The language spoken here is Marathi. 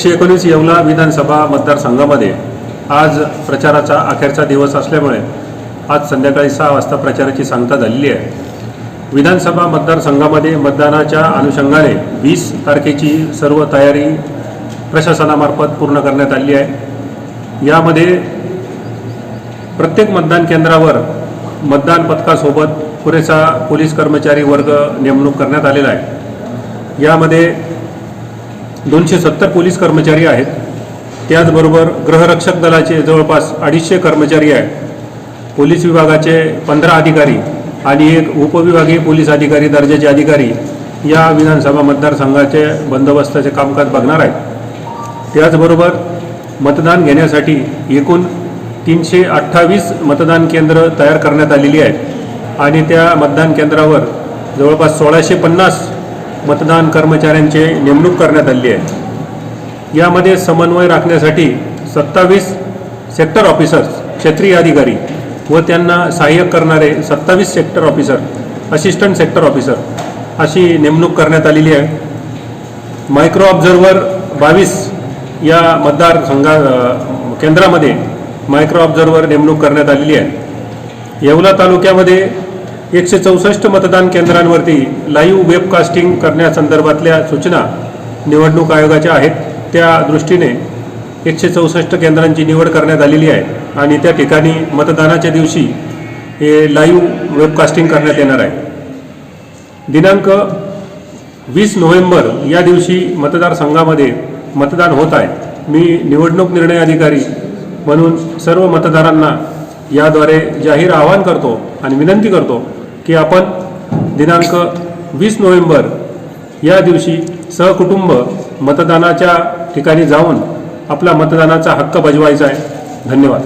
119 येवला विधानसभा मतदारसंघामध्ये आज प्रचाराचा अखेरचा दिवस असल्यामुळे आज संध्याकाळी 6 वाजता प्रचाराची सांगता झालेली आहे। विधानसभा मतदारसंघामध्ये मतदानाच्या अनुषंगाने 20 तारखेची सर्व तयारी प्रशासनामार्फत पूर्ण करण्यात आली आहे। यामध्ये प्रत्येक मतदान केंद्रावर मतदान पथकासोबत पुरेसा पोलीस कर्मचारी वर्ग नेमणूक करण्यात आलेला आहे। यामध्ये 270 पोलीस कर्मचारी आहेत। त्याचबरोबर गृहरक्षक दलाचे जवळपास 250 कर्मचारी आहेत। पोलीस विभागाचे 15 अधिकारी आणि एक उपविभागीय पोलीस अधिकारी दर्जाचे अधिकारी या विधानसभा मतदारसंघाचे बंदोबस्ताचे कामकाज बघणार आहेत। त्याचबरोबर मतदान घेण्यासाठी एकूण 328 मतदान केंद्र तयार करण्यात आलेली आहेत आणि त्या मतदान केंद्रावर जवळपास 1650 मतदान कर्मचाऱ्यांचे नेमणूक करण्यात आली आहे। यामध्ये समन्वय राखण्यासाठी 27 सेक्टर ऑफिसर्स क्षेत्रीय अधिकारी व त्यांना सहाय्यक करणारे 27 sector officer assistant sector officer अशी नेमणूक करण्यात आलेली आहे। मायक्रो ऑब्झर्वर 22 या मतदारसंघा केंद्रामध्ये मायक्रो ऑब्झर्वर नेमणूक करण्यात आलेली आहे। येवला तालुक्यामध्ये 164 मतदान केंद्रांवरती लाईव्ह वेबकास्टिंग करण्यासंदर्भातल्या सूचना निवडणूक आयोगाच्या आहेत। त्या दृष्टीने 164 केंद्रांची निवड करण्यात आलेली आहे आणि त्या ठिकाणी मतदानाच्या दिवशी हे लाईव्ह वेबकास्टिंग करण्यात येणार आहे। दिनांक 20 नोव्हेंबर या दिवशी मतदारसंघामध्ये मतदान होत आहे। मी निवडणूक निर्णय अधिकारी म्हणून सर्व मतदारांना याद्वारे जाहीर आवाहन करतो आणि विनंती करतो की आपण दिनांक 20 नोव्हेंबर या दिवशी सहकुटुंब मतदानाच्या ठिकाणी जाऊन आपला मतदानाचा हक्क बजवायचा आहे। धन्यवाद।